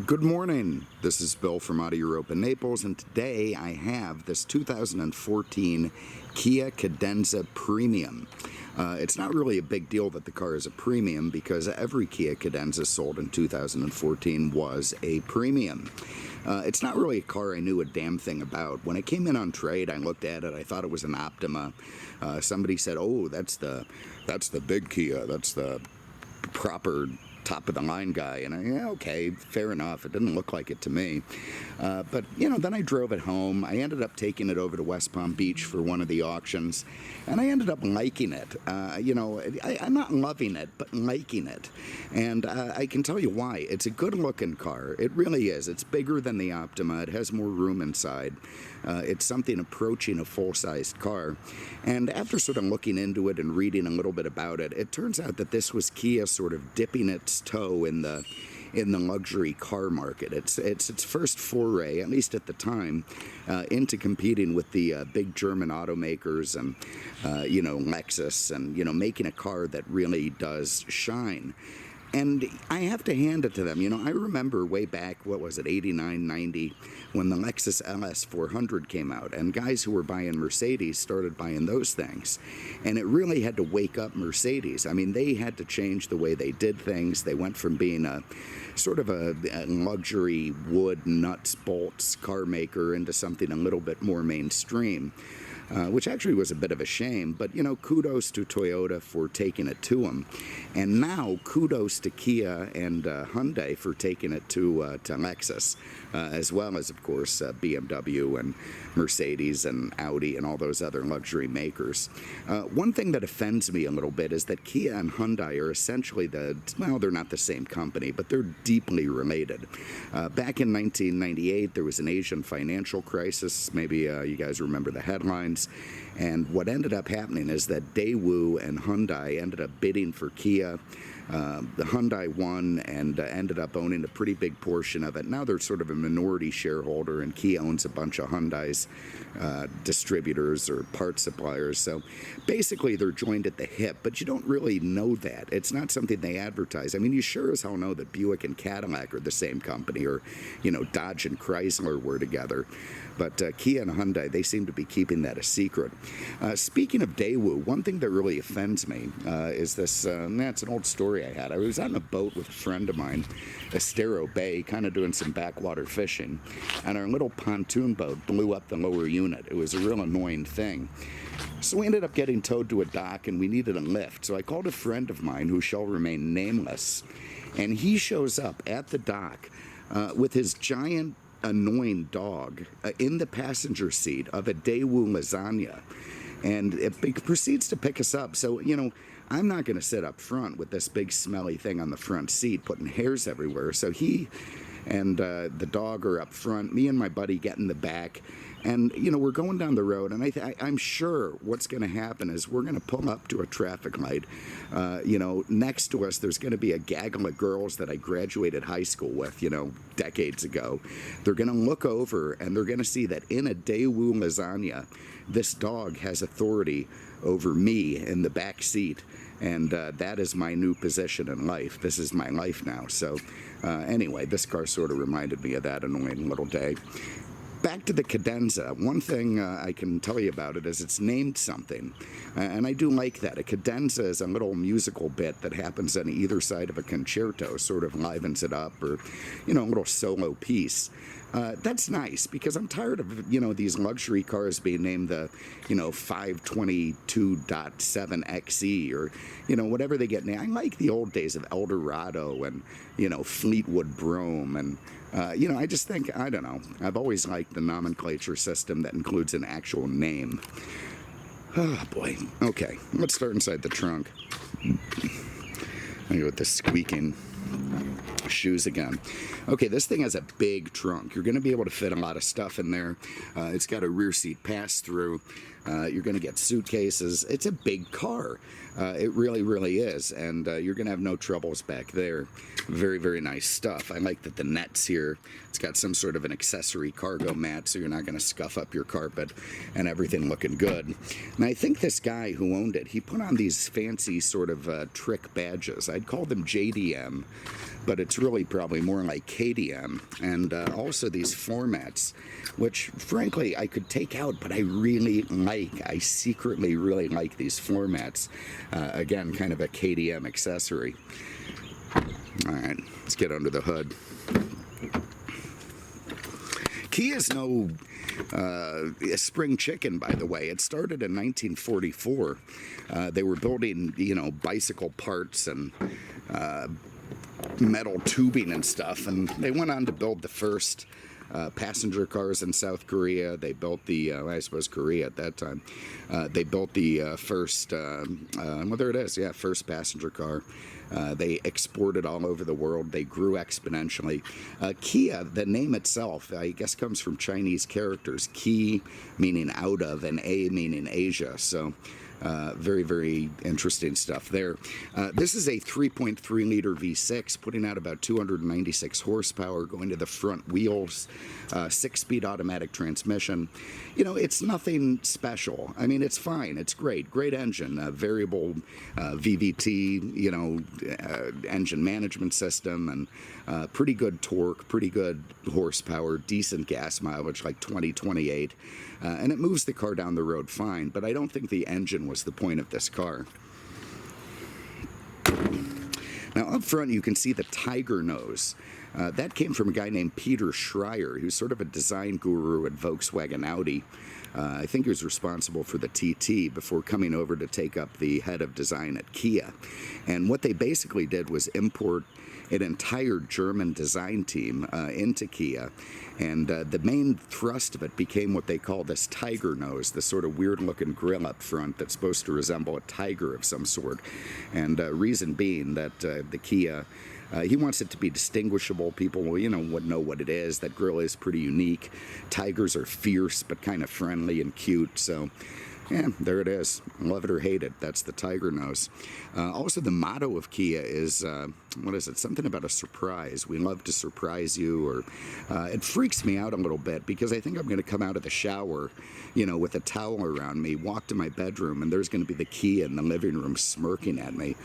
Good morning. This is Bill from out of Europa, Naples, and today I have this 2014 Kia Cadenza Premium. It's not really a big deal that the car is a premium because every Kia Cadenza sold in 2014 was a premium. It's not really a car I knew a damn thing about. When it came in on trade, I looked at it. I thought it was an Optima. Somebody said, "Oh, that's the big Kia. That's the proper top of the line guy," and yeah, okay, fair enough. It didn't look like it to me. But then I drove it home. I ended up taking it over to West Palm Beach for one of the auctions, and I ended up liking it. I'm not loving it, but liking it. And I can tell you why. It's a good looking car. It really is. It's bigger than the Optima. It has more room inside. It's something approaching a full-sized car. And after sort of looking into it and reading a little bit about it, it turns out that this was Kia sort of dipping its toe in the luxury car market. It's its first foray, at least at the time, into competing with the big German automakers and Lexus, and making a car that really does shine. And I have to hand it to them. I remember way back, what was it, 89, 90, when the Lexus LS 400 came out, and guys who were buying Mercedes started buying those things. And it really had to wake up Mercedes. I mean, they had to change the way they did things. They went from being a sort of a luxury wood, nuts, bolts car maker into something a little bit more mainstream. Which actually was a bit of a shame, but kudos to Toyota for taking it to them, and now kudos to Kia and Hyundai for taking it to Lexus, as well as, of course, BMW and Mercedes and Audi and all those other luxury makers. One thing that offends me a little bit is that Kia and Hyundai are essentially they're not the same company, but they're deeply related. Back in 1998, there was an Asian financial crisis. Maybe you guys remember the headlines. And what ended up happening is that Daewoo and Hyundai ended up bidding for Kia. The Hyundai won and ended up owning a pretty big portion of it. Now they're sort of a minority shareholder, and Kia owns a bunch of Hyundai's distributors or part suppliers. So basically they're joined at the hip, but you don't really know that. It's not something they advertise. I mean, you sure as hell know that Buick and Cadillac are the same company, or Dodge and Chrysler were together. But Kia and Hyundai, they seem to be keeping that a secret. Speaking of Daewoo, one thing that really offends me is this, that's an old story I had. I was on a boat with a friend of mine, Estero Bay, kind of doing some backwater fishing, and our little pontoon boat blew up the lower unit. It was a real annoying thing. So we ended up getting towed to a dock, and we needed a lift. So I called a friend of mine who shall remain nameless, and he shows up at the dock with his giant annoying dog in the passenger seat of a Daewoo lasagna, and it proceeds to pick us up. So I'm not going to sit up front with this big smelly thing on the front seat putting hairs everywhere. So he and the dog are up front, me and my buddy get in the back, and we're going down the road, and I'm sure what's going to happen is we're going to pull up to a traffic light. Next to us there's going to be a gaggle of girls that I graduated high school with, decades ago. They're going to look over and they're going to see that in a Daewoo lasagna, this dog has authority over me in the back seat. And that is my new position in life. This is my life now. So anyway, this car sort of reminded me of that annoying little day. Back to the Cadenza. One thing I can tell you about it is it's named something, and I do like that. A cadenza is a little musical bit that happens on either side of a concerto, sort of livens it up, or a little solo piece. That's nice, because I'm tired of these luxury cars being named the 522.7 XE, or whatever they get named. I like the old days of Eldorado and Fleetwood Brougham, and I just think, I don't know, I've always liked the nomenclature system that includes an actual name. Oh boy. Okay, let's start inside the trunk. I go with the squeaking shoes again. Okay, this thing has a big trunk. You're going to be able to fit a lot of stuff in there. It's got a rear seat pass-through. You're going to get suitcases. It's a big car. It really, really is. And you're going to have no troubles back there. Very, very nice stuff. I like that the net's here. It's got some sort of an accessory cargo mat, so you're not going to scuff up your carpet, and everything looking good. And I think this guy who owned it, he put on these fancy sort of trick badges. I'd call them JDM, but it's looks really probably more like KDM, and also these floor mats, which frankly I could take out, but I secretly really like these floor mats. Again, kind of a KDM accessory. All right, let's get under the hood. Kia's no spring chicken, by the way. It started in 1944. They were building, bicycle parts and metal tubing and stuff, and they went on to build the first passenger cars in South Korea. They built the, I suppose Korea at that time. They built the first, well, there it is, yeah, first passenger car. They exported all over the world. They grew exponentially. Kia, the name itself, I guess, comes from Chinese characters. Ki meaning out of, and A meaning Asia. So very, very interesting stuff there. This is a 3.3 liter V6, putting out about 296 horsepower, going to the front wheels, 6-speed automatic transmission. It's nothing special. I mean, it's fine. It's great. Great engine. Variable VVT, engine management system, and pretty good torque, pretty good horsepower, decent gas mileage, like 20-28. And it moves the car down the road fine, but I don't think the engine was the point of this car. Now up front you can see the tiger nose. That came from a guy named Peter Schreier, who's sort of a design guru at Volkswagen Audi. I think he was responsible for the TT before coming over to take up the head of design at Kia. And what they basically did was import an entire German design team into Kia, and the main thrust of it became what they call this tiger nose, this sort of weird looking grill up front that's supposed to resemble a tiger of some sort. And reason being that the Kia, he wants it to be distinguishable. People will, would know what it is. That grill is pretty unique. Tigers are fierce but kind of friendly and cute, so yeah, there it is. Love it or hate it. That's the tiger nose. Also, the motto of Kia is, what is it? Something about a surprise. We love to surprise you. Or it freaks me out a little bit because I think I'm going to come out of the shower, with a towel around me, walk to my bedroom, and there's going to be the Kia in the living room smirking at me.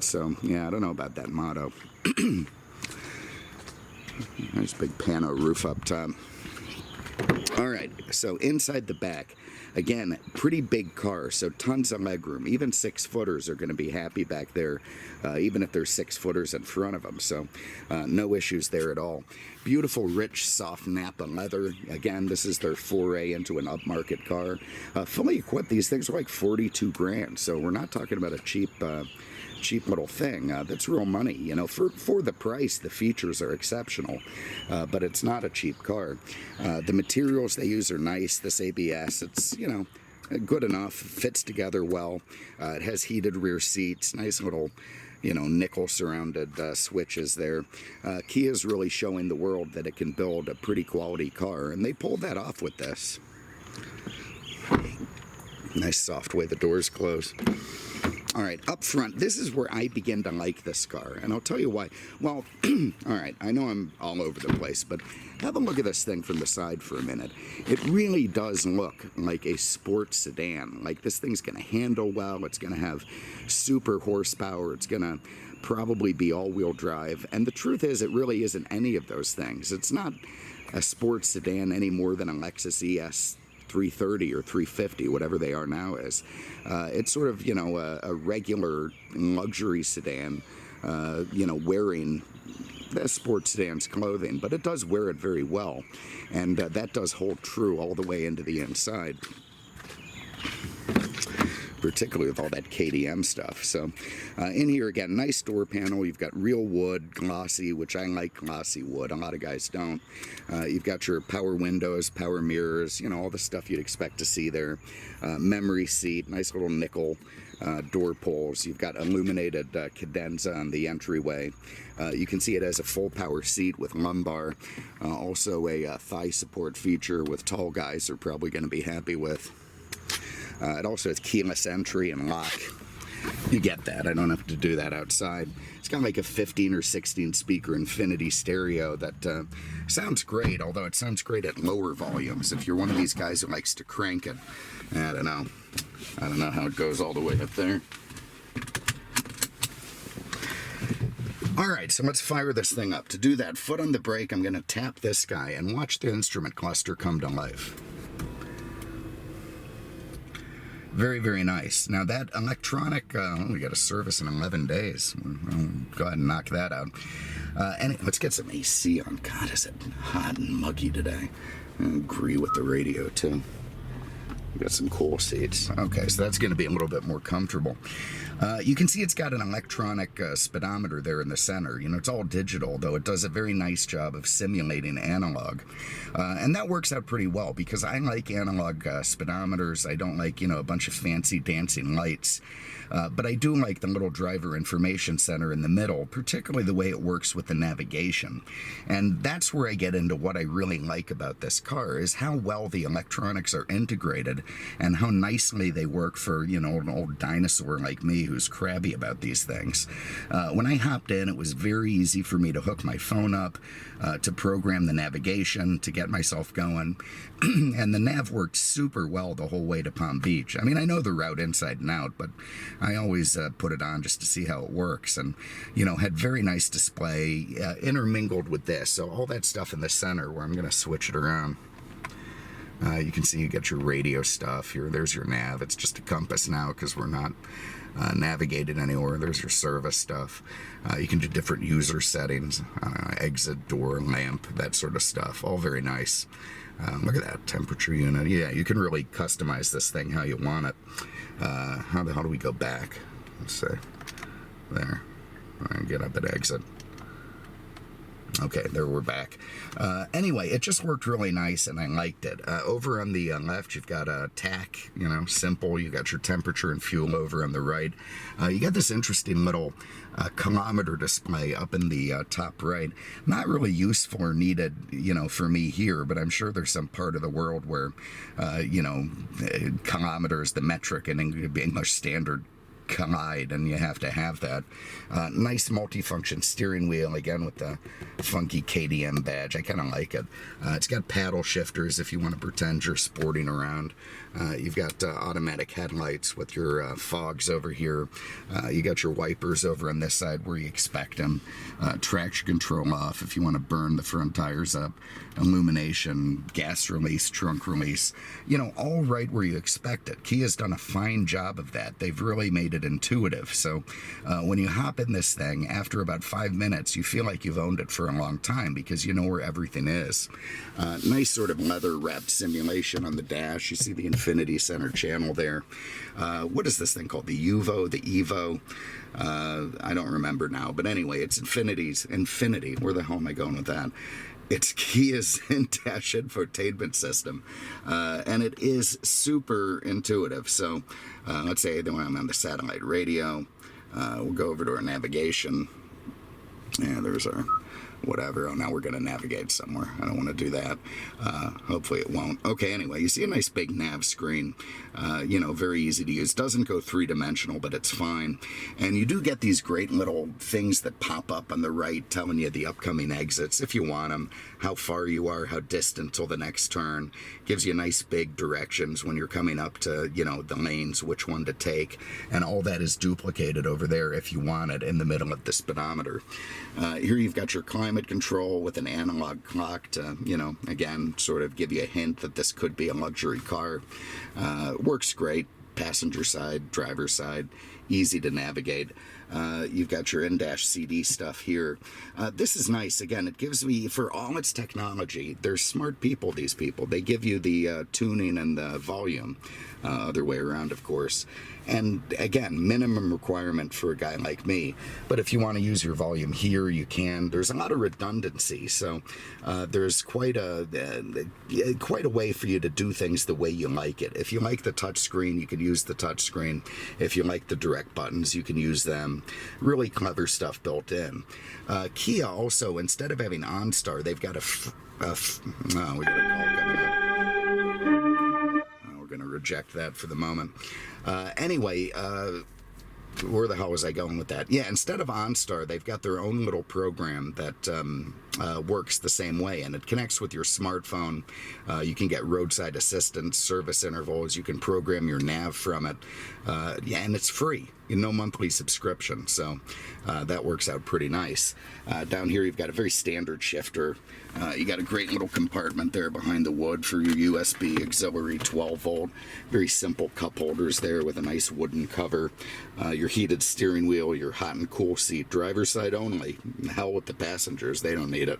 So, yeah, I don't know about that motto. Nice big pano roof up top. All right, so inside the back. Again, pretty big car, so tons of legroom. Even 6-footers are going to be happy back there, even if there's 6-footers in front of them. So no issues there at all. Beautiful, rich, soft Nappa leather. Again, this is their foray into an upmarket car. Fully equipped, these things are like 42 grand. So we're not talking about a cheap little thing. That's real money. For the price, the features are exceptional, but it's not a cheap car. The materials they use are nice. This ABS, it's, good enough, fits together well. It has heated rear seats, nice little, nickel surrounded switches there. Kia's really showing the world that it can build a pretty quality car, and they pulled that off with this. Nice soft way the doors close. All right, up front, this is where I begin to like this car, and I'll tell you why. Well, all right, I know I'm all over the place, but have a look at this thing from the side for a minute. It really does look like a sports sedan. Like, this thing's going to handle well, it's going to have super horsepower, it's going to probably be all-wheel drive, and the truth is, it really isn't any of those things. It's not a sports sedan any more than a Lexus ES 330 or 350, whatever they are now is. It's sort of, a regular luxury sedan, wearing the sports sedan's clothing, but it does wear it very well, and that does hold true all the way into the inside, particularly with all that KDM stuff. So in here again, nice door panel. You've got real wood, glossy, which I like glossy wood. A lot of guys don't. You've got your power windows, power mirrors, all the stuff you'd expect to see there. Memory seat, nice little nickel door pulls. You've got illuminated cadenza on the entryway. You can see it has a full power seat with lumbar. Also a thigh support feature, with tall guys are probably going to be happy with. It also has keyless entry and lock. You get that. I don't have to do that outside. It's got like a 15 or 16 speaker infinity stereo that sounds great, although it sounds great at lower volumes. If you're one of these guys who likes to crank it, I don't know. I don't know how it goes all the way up there. All right, so let's fire this thing up. To do that, foot on the brake, I'm going to tap this guy and watch the instrument cluster come to life. Very, very nice. Now that electronic, we got a service in 11 days. I'll go ahead and knock that out. And let's get some AC on. God, is it hot and muggy today? I agree with the radio, too. We got some cool seats. Okay, so that's going to be a little bit more comfortable. You can see it's got an electronic speedometer there in the center. You know, it's all digital, though it does a very nice job of simulating analog. And that works out pretty well because I like analog speedometers. I don't like, you know, a bunch of fancy dancing lights. But I do like the little driver information center in the middle, particularly the way it works with the navigation. And that's where I get into what I really like about this car, is how well the electronics are integrated and how nicely they work for, you know, an old dinosaur like me who's crabby about these things. When I hopped in, it was very easy for me to hook my phone up, to program the navigation, to get myself going. And the nav worked super well the whole way to Palm Beach. I mean, I know the route inside and out, but I always put it on just to see how it works. And, you know, had very nice display intermingled with this. So all that stuff in the center where I'm going to switch it around. You can see you get your radio stuff here. There's your nav. It's just a compass now because we're not navigated anywhere. There's your service stuff. You can do different user settings, exit, door, lamp, that sort of stuff. All very nice. Look at that temperature unit. Yeah, you can really customize this thing how you want it. How the hell do we go back? Let's see. There. Get up at exit. Okay, there we're back. Anyway, it just worked really nice, and I liked it. Over on the left, you've got a Tack, you know, simple. You got your temperature and fuel over on the right. You got this interesting little kilometer display up in the top right. Not really useful or needed, you know, for me here, but I'm sure there's some part of the world where, you know, kilometer is the metric in English Standard collide, and you have to have that. Nice multifunction steering wheel, again with the funky KDM badge. I kind of like it. It's got paddle shifters if you want to pretend you're sporting around. You've got automatic headlights with your fogs over here. You got your wipers over on this side where you expect them. Traction control off if you want to burn the front tires up. Illumination, gas release, trunk release. You know, all right where you expect it. Kia's done a fine job of that. They've really made it intuitive. So when you hop in this thing, after about 5 minutes, you feel like you've owned it for a long time because you know where everything is. Nice sort of leather-wrapped simulation on the dash. You see the Infinity Center channel there. What is this thing called? The Uvo, the Evo? I don't remember now. But anyway, it's Infinity. Where the hell am I going with that? It's Kia's in-dash infotainment system, and it is super intuitive. So let's say that when I'm on the satellite radio, we'll go over to our navigation. Yeah, there's our whatever. Oh, now we're going to navigate somewhere. I don't want to do that. Hopefully it won't. Okay, anyway, you see a nice big nav screen. You know, very easy to use. Doesn't go three-dimensional, but it's fine. And you do get these great little things that pop up on the right telling you the upcoming exits, if you want them, how far you are, how distant till the next turn. Gives you nice big directions when you're coming up to, you know, the lanes, which one to take. And all that is duplicated over there if you want it in the middle of the speedometer. Here you've got your climate control with an analog clock to, you know, again, sort of give you a hint that this could be a luxury car. Works great. Passenger side, driver side, easy to navigate. You've got your in-dash CD stuff here. This is nice. Again, it gives me, for all its technology, they're smart people, these people. They give you the tuning and the volume, other way around, of course. And again, minimum requirement for a guy like me. But if you want to use your volume here, you can. There's a lot of redundancy, so there's quite a way for you to do things the way you like it. If you like the touch screen, you can use the touch screen. If you like the direct buttons, you can use them. Really clever stuff built in. Kia also, instead of having OnStar, they've got oh, we got a call coming up. We're going to reject that for the moment. Anyway, where the hell was I going with that? Yeah, instead of OnStar, they've got their own little program that works the same way, and it connects with your smartphone. You can get roadside assistance, service intervals. You can program your nav from it, and it's free. No monthly subscription, so that works out pretty nice. Down here you've got a very standard shifter. You got a great little compartment there behind the wood for your USB auxiliary 12 volt. Very simple cup holders there with a nice wooden cover. Your heated steering wheel, your hot and cool seat, driver's side only. Hell with the passengers, they don't need it.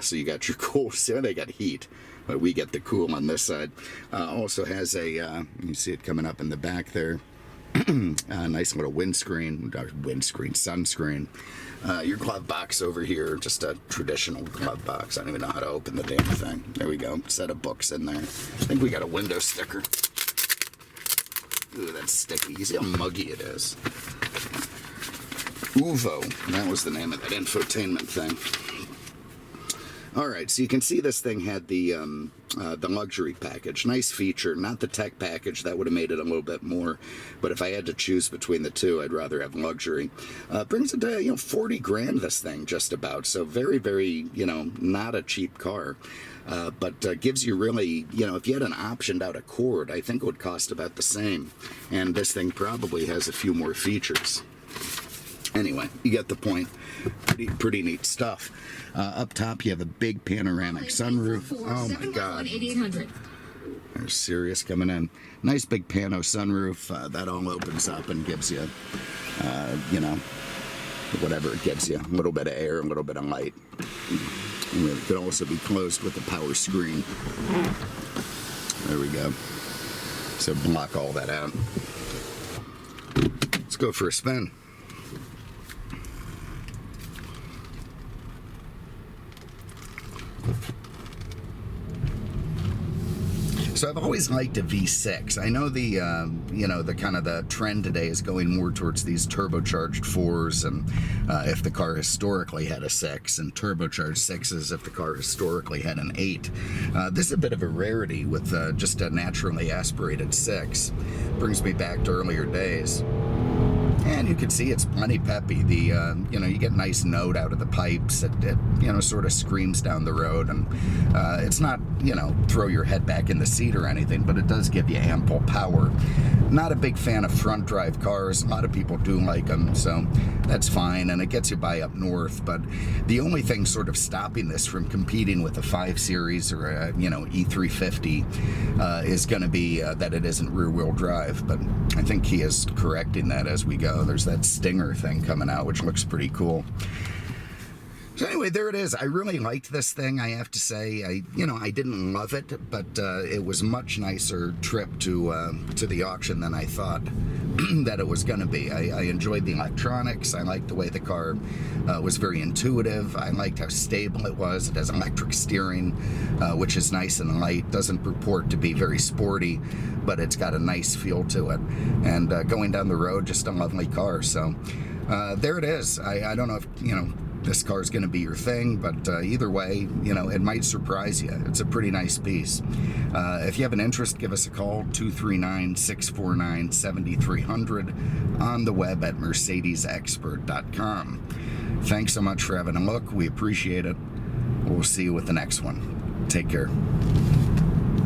So you got your cool seat, they got heat, but we get the cool on this side. Also has a, you see it coming up in the back there. A nice little sunscreen. Your glove box over here, just a traditional glove box. I don't even know how to open the damn thing. There we go. Set of books in there. I think we got a window sticker. Ooh, that's sticky. You see how muggy it is. Uvo. That was the name of that infotainment thing. Alright, so you can see this thing had the luxury package. Nice feature. Not the tech package. That would have made it a little bit more. But if I had to choose between the two, I'd rather have luxury. Brings it to, 40 grand, this thing, just about. So very, very, not a cheap car. But gives you really, if you had an optioned out Accord, I think it would cost about the same. And this thing probably has a few more features. Anyway, you get the point. Pretty neat stuff. Up top, you have a big panoramic sunroof. Oh my God. There's Sirius coming in. Nice big pano sunroof. That all opens up and gives you, whatever it gives you. A little bit of air, a little bit of light. And it could also be closed with the power screen. There we go. So block all that out. Let's go for a spin. So I've always liked a V6. I know the the kind of the trend today is going more towards these turbocharged 4s, and if the car historically had a 6, and turbocharged 6s if the car historically had an 8. This is a bit of a rarity with just a naturally aspirated 6. Brings me back to earlier days. And you can see it's plenty peppy. The you get a nice note out of the pipes. It sort of screams down the road, and it's not throw your head back in the seat or anything, but it does give you ample power. Not a big fan of front drive cars. A lot of people do like them, so that's fine, and it gets you by up north. But the only thing sort of stopping this from competing with a 5 Series or a E350 is going to be that it isn't rear wheel drive. But I think he is correcting that as we go. There's that Stinger thing coming out, which looks pretty cool. So anyway, there it is. I really liked this thing, I have to say. I didn't love it, but it was a much nicer trip to the auction than I thought that it was going to be. I enjoyed the electronics. I liked the way the car was very intuitive. I liked how stable it was. It has electric steering, which is nice and light. Doesn't purport to be very sporty, but it's got a nice feel to it. And going down the road, just a lovely car. So there it is. I don't know if, this car is going to be your thing, but either way, it might surprise you. It's a pretty nice piece. If you have an interest, give us a call, 239-649-7300, on the web at mercedesexpert.com. Thanks so much for having a look. We appreciate it. We'll see you with the next one. Take care.